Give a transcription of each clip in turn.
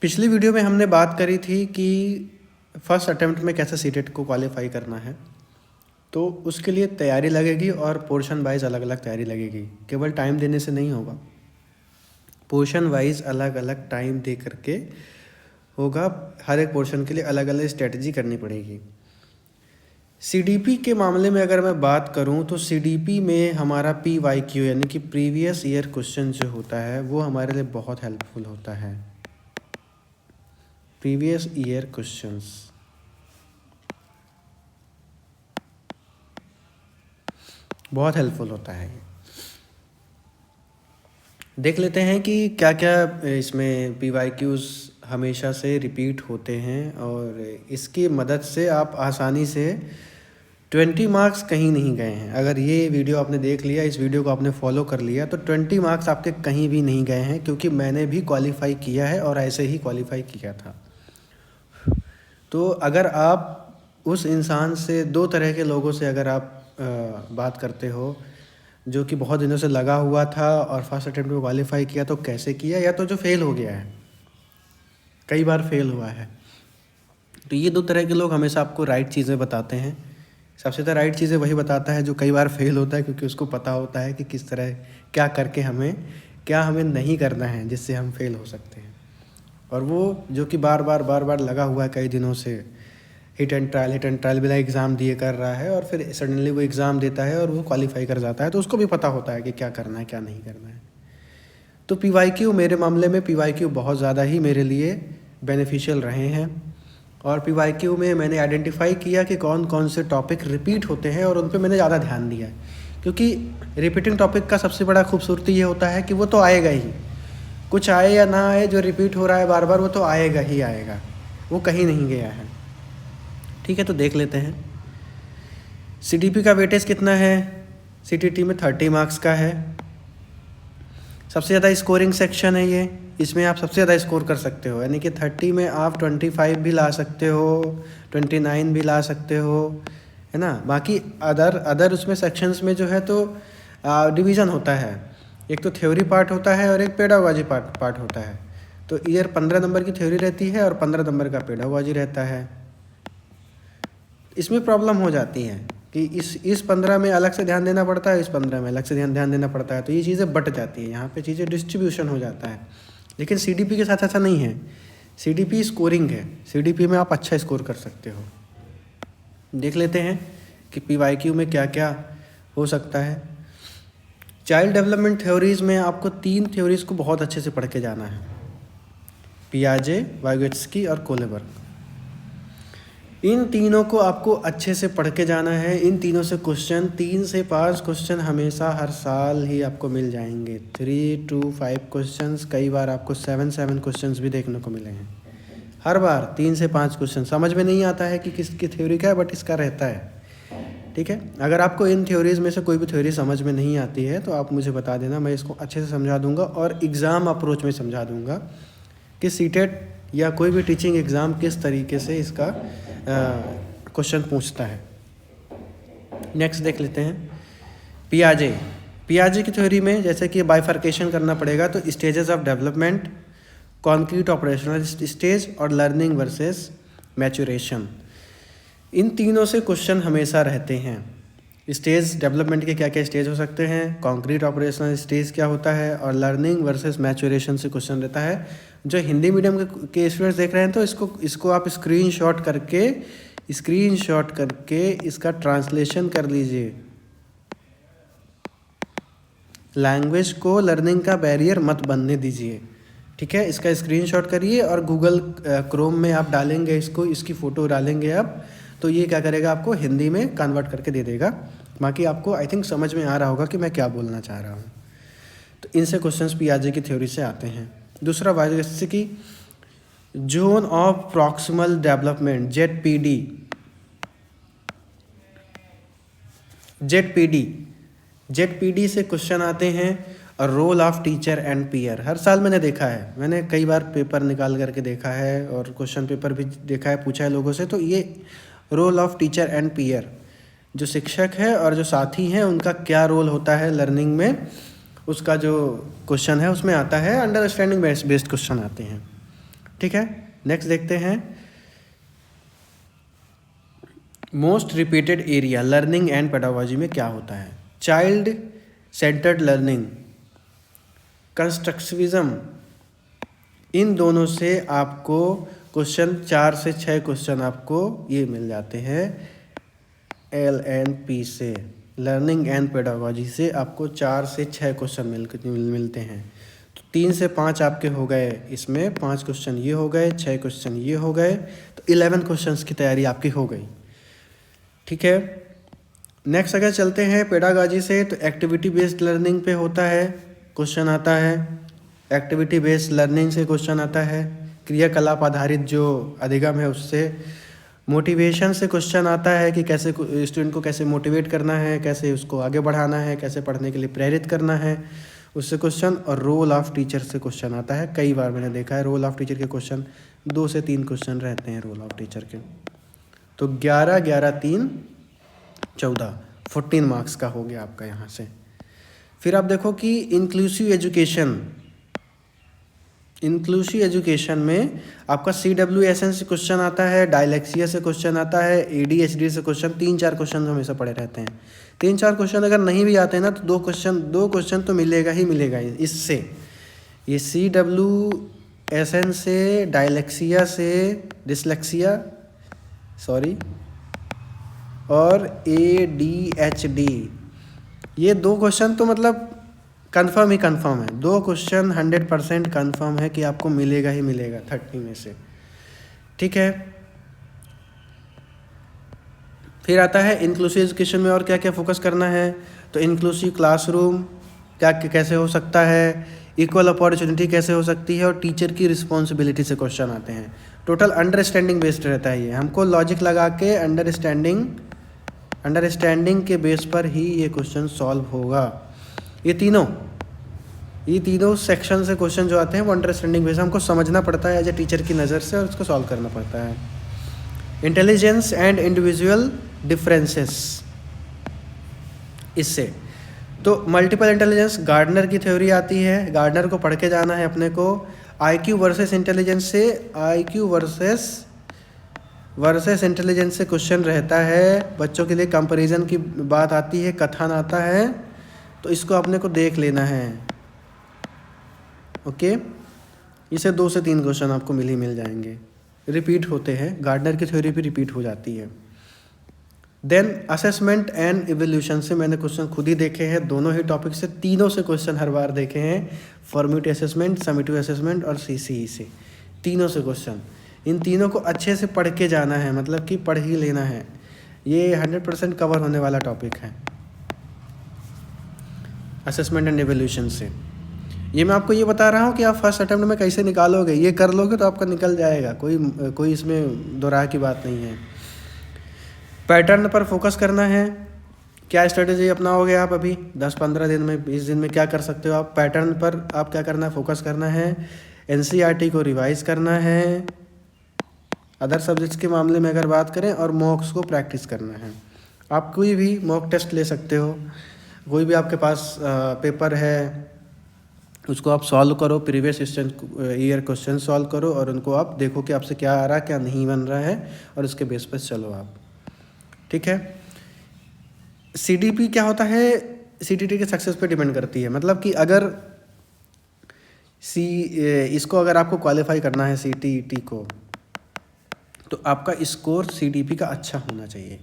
पिछली वीडियो में हमने बात करी थी कि फर्स्ट अटेम्प्ट में कैसे सीटेट को क्वालिफाई करना है। तो उसके लिए तैयारी लगेगी और पोर्शन वाइज अलग अलग तैयारी लगेगी, केवल टाइम देने से नहीं होगा। पोर्शन वाइज अलग अलग टाइम दे करके होगा। हर एक पोर्शन के लिए अलग अलग स्ट्रेटजी करनी पड़ेगी। सीडीपी के मामले में अगर मैं बात करूं तो सीडीपी में हमारा पीवाईक्यू यानी कि प्रीवियस ईयर क्वेश्चन जो होता है वो हमारे लिए बहुत हेल्पफुल होता है। प्रीवियस ईयर क्वेश्चंस बहुत हेल्पफुल होता है। देख लेते हैं कि क्या क्या इसमें पीवाईक्यूज़ हमेशा से रिपीट होते हैं और इसकी मदद से आप आसानी से 20 मार्क्स कहीं नहीं गए हैं। अगर ये वीडियो आपने देख लिया, इस वीडियो को आपने फॉलो कर लिया, तो 20 मार्क्स आपके कहीं भी नहीं गए हैं, क्योंकि मैंने भी क्वालिफाई किया है और ऐसे ही क्वालिफाई किया था। तो अगर आप उस इंसान से, दो तरह के लोगों से अगर आप बात करते हो, जो कि बहुत दिनों से लगा हुआ था और फर्स्ट अटेम्प्ट में क्वालिफाई किया, तो कैसे किया, या तो जो फेल हो गया है, कई बार फेल हुआ है, तो ये दो तरह के लोग हमेशा आपको राइट चीज़ें बताते हैं। सबसे ज़्यादा राइट चीज़ें वही बताता है जो कई बार फेल होता है, क्योंकि उसको पता होता है कि किस तरह क्या करके क्या हमें नहीं करना है जिससे हम फेल हो सकते हैं। और वो जो कि बार बार लगा हुआ है कई दिनों से, हिट एंड ट्रायल बिना एग्ज़ाम दिए कर रहा है, और फिर सडनली वो एग्ज़ाम देता है और वो क्वालिफाई कर जाता है, तो उसको भी पता होता है कि क्या करना है क्या नहीं करना है। तो पीवाईक्यू, मेरे मामले में पीवाईक्यू बहुत ज़्यादा ही मेरे लिए बेनिफिशियल रहे हैं। और पीवाईक्यू में मैंने आइडेंटिफाई किया कि कौन कौन से टॉपिक रिपीट होते हैं और उन पर मैंने ज़्यादा ध्यान दिया, क्योंकि रिपीटिंग टॉपिक का सबसे बड़ा खूबसूरती ये होता है कि वो तो आएगा ही, कुछ आए या ना आए, जो रिपीट हो रहा है बार बार वो तो आएगा ही आएगा, वो कहीं नहीं गया है। ठीक है, तो देख लेते हैं सीडीपी का वेटेज कितना है। सीटीटी में 30 मार्क्स का है। सबसे ज़्यादा स्कोरिंग सेक्शन है ये, इसमें आप सबसे ज़्यादा स्कोर कर सकते हो, यानी कि 30 में आप 25 भी ला सकते हो, 29 भी ला सकते हो, है ना। बाकी अदर उसमें सेक्शंस में जो है तो डिवीज़न होता है, एक तो थ्योरी पार्ट होता है और एक पेडागोजी पार्ट होता है। तो ईयर 15 नंबर की थ्योरी रहती है और 15 नंबर का पेडागोजी रहता है। इसमें प्रॉब्लम हो जाती है कि इस 15 में अलग से ध्यान देना पड़ता है, इस 15 में अलग से ध्यान देना पड़ता है, तो ये चीज़ें बट जाती है, यहाँ पे चीज़ें डिस्ट्रीब्यूशन हो जाता है। लेकिन सीडीपी के साथ ऐसा नहीं है। सीडीपी स्कोरिंग है, सीडीपी में आप अच्छा स्कोर कर सकते हो। देख लेते हैं कि पीवाईक्यू में क्या क्या हो सकता है। चाइल्ड डेवलपमेंट थ्योरीज़ में आपको 3 थ्योरीज़ को बहुत अच्छे से पढ़ के जाना है, पियाजे, वाइगोत्स्की और कोलेबर्ग। इन तीनों को आपको अच्छे से पढ़ के जाना है। इन तीनों से क्वेश्चन 3 से 5 क्वेश्चन हमेशा हर साल ही आपको मिल जाएंगे। 3 to 5 क्वेश्चंस, कई बार आपको 7 क्वेश्चंस भी देखने को मिले हैं। हर बार 3 से 5 क्वेश्चन। समझ में नहीं आता है कि किसकी थ्योरी का है, बट इसका रहता है। ठीक है, अगर आपको इन थ्योरीज़ में से कोई भी थ्योरी समझ में नहीं आती है तो आप मुझे बता देना, मैं इसको अच्छे से समझा दूंगा और एग्ज़ाम अप्रोच में समझा दूंगा कि सीटेट या कोई भी टीचिंग एग्ज़ाम किस तरीके से इसका क्वेश्चन पूछता है। नेक्स्ट देख लेते हैं पियाजे की थ्योरी में जैसे कि बाइफर्केशन करना पड़ेगा, तो stages of development, concrete operational stage और लर्निंग वर्सेस मैच्योरेशन, इन तीनों से क्वेश्चन हमेशा रहते हैं। स्टेज डेवलपमेंट के क्या क्या स्टेज हो सकते हैं, कॉन्क्रीट ऑपरेशनल स्टेज क्या होता है, और लर्निंग वर्सेस मैच्योरेशन से क्वेश्चन रहता है। जो हिंदी मीडियम के स्टूडेंट्स देख रहे हैं तो इसको आप स्क्रीनशॉट करके इसका ट्रांसलेशन कर लीजिए। लैंग्वेज को लर्निंग का बैरियर मत बनने दीजिए। ठीक है, इसका स्क्रीनशॉट करिए और गूगल क्रोम में आप डालेंगे इसकी फ़ोटो डालेंगे आप, तो ये क्या करेगा, आपको हिंदी में कन्वर्ट करके दे देगा। बाकी आपको आई थिंक समझ में आ रहा होगा कि मैं क्या बोलना चाह रहा हूँ। तो इनसे क्वेश्चंस पियाजे की थ्योरी से आते हैं। दूसरा Vygotsky, zone of proximal development, ZPD से क्वेश्चन आते हैं। और role of teacher and peer, हर साल मैंने देखा है, मैंने कई बार पेपर निकाल करके देखा है और क्वेश्चन पेपर भी देखा है, पूछा है लोगों से। तो ये role of teacher and peer, जो शिक्षक है और जो साथी हैं उनका क्या रोल होता है लर्निंग में, उसका जो क्वेश्चन है उसमें आता है। अंडरस्टैंडिंग बेस्ड क्वेश्चन आते हैं। ठीक है, नेक्स्ट देखते हैं most repeated area learning and pedagogy में क्या होता है। चाइल्ड सेंटर्ड लर्निंग, कंस्ट्रक्टिविज्म, इन दोनों से आपको क्वेश्चन 4 से 6 क्वेश्चन आपको ये मिल जाते हैं। LNP से, लर्निंग एंड पेडागोजी से आपको 4 से 6 क्वेश्चन मिलते हैं। तो 3 से 5 आपके हो गए, इसमें 5 क्वेश्चन ये हो गए, 6 क्वेश्चन ये हो गए, तो 11 क्वेश्चंस की तैयारी आपकी हो गई। ठीक है, नेक्स्ट अगर चलते हैं पेडागोजी से, तो एक्टिविटी बेस्ड लर्निंग पे होता है, क्वेश्चन आता है। एक्टिविटी बेस्ड लर्निंग से क्वेश्चन आता है, क्रियाकलाप आधारित जो अधिगम है उससे। मोटिवेशन से क्वेश्चन आता है कि कैसे स्टूडेंट को कैसे मोटिवेट करना है, कैसे उसको आगे बढ़ाना है, कैसे पढ़ने के लिए प्रेरित करना है, उससे क्वेश्चन। और रोल ऑफ टीचर से क्वेश्चन आता है, कई बार मैंने देखा है रोल ऑफ टीचर के क्वेश्चन 2 से 3 क्वेश्चन रहते हैं रोल ऑफ टीचर के। तो 11, 11, 3, 14, 14 मार्क्स का हो गया आपका यहाँ से। फिर आप देखो कि इंक्लूसिव एजुकेशन में आपका CWSN से क्वेश्चन आता है, डायलेक्सिया से क्वेश्चन आता है, ADHD से क्वेश्चन, 3-4 क्वेश्चन हमेशा पड़े रहते हैं। 3-4 क्वेश्चन अगर नहीं भी आते हैं ना, तो 2 क्वेश्चन तो मिलेगा ही मिलेगा इससे। ये CWSN से, डायलेक्सिया से, डिसलेक्सिया और ADHD, ये 2 क्वेश्चन तो मतलब कंफर्म है। 2 क्वेश्चन 100% कंफर्म है कि आपको मिलेगा ही मिलेगा 30 में से। ठीक है, फिर आता है इंक्लूसिव एजुकेशन में और क्या क्या फोकस करना है। तो इंक्लूसिव क्लासरूम क्या कैसे हो सकता है, इक्वल अपॉर्चुनिटी कैसे हो सकती है, और टीचर की रिस्पॉन्सिबिलिटी से क्वेश्चन आते हैं। टोटल अंडरस्टैंडिंग बेस्ड रहता है ये, हमको लॉजिक लगा के अंडरस्टैंडिंग के बेस पर ही ये क्वेश्चन सॉल्व होगा। ये तीनों सेक्शन से क्वेश्चन जो आते हैं वो अंडरस्टैंडिंग बेस हमको समझना पड़ता है एज ए टीचर की नज़र से, और उसको सॉल्व करना पड़ता है। इंटेलिजेंस एंड इंडिविजुअल डिफरेंसेस, इससे तो मल्टीपल इंटेलिजेंस, गार्डनर की थ्योरी आती है, गार्डनर को पढ़ के जाना है अपने को। IQ वर्सेस इंटेलिजेंस से, IQ वर्सेस इंटेलिजेंस से क्वेश्चन रहता है। बच्चों के लिए कंपैरिजन की बात आती है, कथन आता है, तो इसको अपने को देख लेना है। ओके, इसे 2 से 3 क्वेश्चन आपको मिल जाएंगे, रिपीट होते हैं, गार्डनर की थ्योरी भी रिपीट हो जाती है। देन असेसमेंट एंड इवोल्यूशन से मैंने क्वेश्चन खुद ही देखे हैं, दोनों ही टॉपिक से, तीनों से क्वेश्चन हर बार देखे हैं। फॉर्मेटिव असेसमेंट, समेटिव असेसमेंट और CCE से, तीनों से क्वेश्चन। इन तीनों को अच्छे से पढ़ के जाना है, मतलब कि पढ़ ही लेना है, ये 100% कवर होने वाला टॉपिक है असेसमेंट एंड इवोल्यूशन से। ये मैं आपको ये बता रहा हूँ कि आप फर्स्ट अटेम्प्ट में कैसे निकालोगे, ये कर लोगे तो आपका निकल जाएगा, कोई इसमें दो राह की बात नहीं है। पैटर्न पर फोकस करना है, क्या स्ट्रेटेजी अपनाओगे आप अभी 10-15 दिन में, 20 दिन में क्या कर सकते हो आप। पैटर्न पर आप क्या करना है, फोकस करना है। NCERT को रिवाइज करना है, अदर सब्जेक्ट्स के मामले में अगर बात करें, और मॉक्स को प्रैक्टिस करना है। आप कोई भी मॉक टेस्ट ले सकते हो, कोई भी आपके पास पेपर है उसको आप सॉल्व करो, प्रीवियस ईयर क्वेश्चन सॉल्व करो, और उनको आप देखो कि आपसे क्या आ रहा है, क्या नहीं बन रहा है, और उसके बेस पर चलो आप। ठीक है, CDP क्या होता है, CTT के सक्सेस पे डिपेंड करती है। मतलब कि अगर इसको अगर आपको क्वालिफाई करना है CTT को, तो आपका स्कोर CDP का अच्छा होना चाहिए,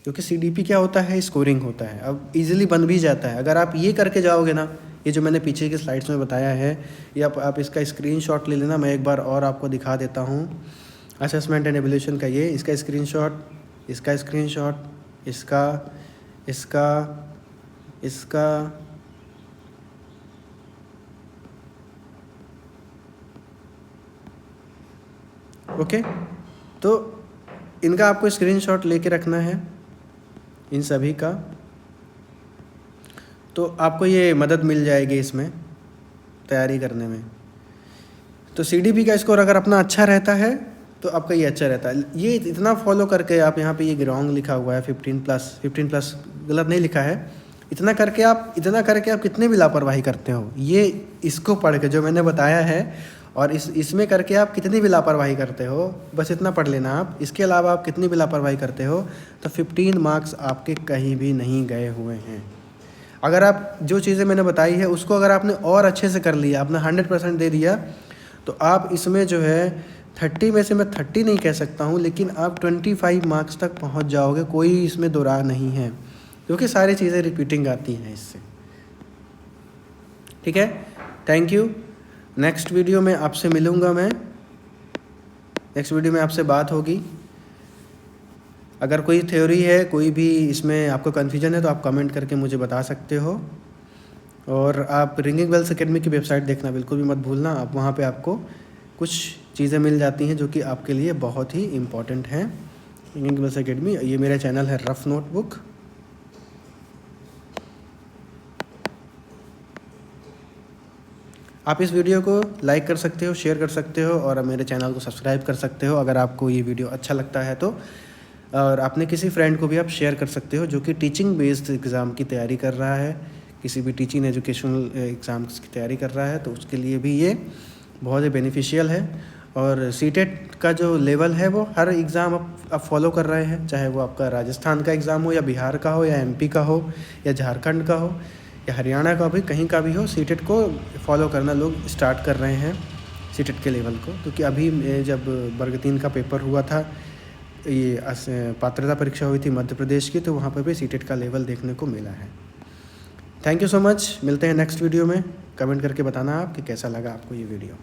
क्योंकि CDP क्या होता है, स्कोरिंग होता है। अब इजीली बन भी जाता है अगर आप ये करके जाओगे ना, ये जो मैंने पीछे की स्लाइड्स में बताया है, ये आप इसका स्क्रीनशॉट ले लेना, मैं एक बार और आपको दिखा देता हूँ। असेसमेंट एंड इवोल्यूशन का ये, इसका स्क्रीनशॉट, इसका स्क्रीनशॉट, इसका ओके, तो इनका आपको स्क्रीनशॉट लेके रखना है, इन सभी का, तो आपको ये मदद मिल जाएगी इसमें तैयारी करने में। तो CDP का स्कोर अगर अपना अच्छा रहता है तो आपका ये अच्छा रहता है। ये इतना फॉलो करके आप, यहाँ पे ये रॉन्ग लिखा हुआ है 15+ गलत नहीं लिखा है, इतना करके आप कितने भी लापरवाही करते हो, ये इसको पढ़ के जो मैंने बताया है और इसमें करके आप कितनी भी लापरवाही करते हो, बस इतना पढ़ लेना आप, इसके अलावा आप कितनी भी लापरवाही करते हो तो 15 मार्क्स आपके कहीं भी नहीं गए हुए हैं। अगर आप जो चीज़ें मैंने बताई है उसको अगर आपने और अच्छे से कर लिया, आपने 100% दे दिया, तो आप इसमें जो है 30 में से मैं 30 नहीं कह सकता हूँ, लेकिन आप 25 मार्क्स तक पहुँच जाओगे, कोई इसमें दो राह नहीं है, क्योंकि सारी चीज़ें रिपीटिंग आती हैं इससे। ठीक है, थैंक यू। नेक्स्ट वीडियो में आपसे मिलूँगा मैं, नेक्स्ट वीडियो में आपसे बात होगी। अगर कोई थ्योरी है, कोई भी इसमें आपको कन्फ्यूजन है तो आप कमेंट करके मुझे बता सकते हो। और आप रिंगिंग बेल्स एकेडमी की वेबसाइट देखना बिल्कुल भी मत भूलना, आप वहाँ पे आपको कुछ चीज़ें मिल जाती हैं जो कि आपके लिए बहुत ही इम्पॉर्टेंट हैं। रिंगिंग बेल्स एकेडमी, ये मेरा चैनल है रफ नोटबुक। आप इस वीडियो को लाइक कर सकते हो, शेयर कर सकते हो और मेरे चैनल को सब्सक्राइब कर सकते हो अगर आपको ये वीडियो अच्छा लगता है तो। और अपने किसी फ्रेंड को भी आप शेयर कर सकते हो जो कि टीचिंग बेस्ड एग्ज़ाम की तैयारी कर रहा है, किसी भी टीचिंग एजुकेशनल एग्ज़ाम्स की तैयारी कर रहा है, तो उसके लिए भी ये बहुत ही बेनिफिशियल है। और सीटेट का जो लेवल है वो हर एग्ज़ाम आप फॉलो कर रहे हैं, चाहे वो आपका राजस्थान का एग्ज़ाम हो या बिहार का हो या एमपी का हो या झारखंड का हो या हरियाणा का भी, कहीं का भी हो, सीटेट को फॉलो करना लोग स्टार्ट कर रहे हैं, सीटेट के लेवल को। क्योंकि अभी जब वर्ग 3 का पेपर हुआ था, ये पात्रता परीक्षा हुई थी मध्य प्रदेश की, तो वहाँ पर भी सीटेट का लेवल देखने को मिला है। थैंक यू सो मच, मिलते हैं नेक्स्ट वीडियो में। कमेंट करके बताना आप कि कैसा लगा आपको ये वीडियो।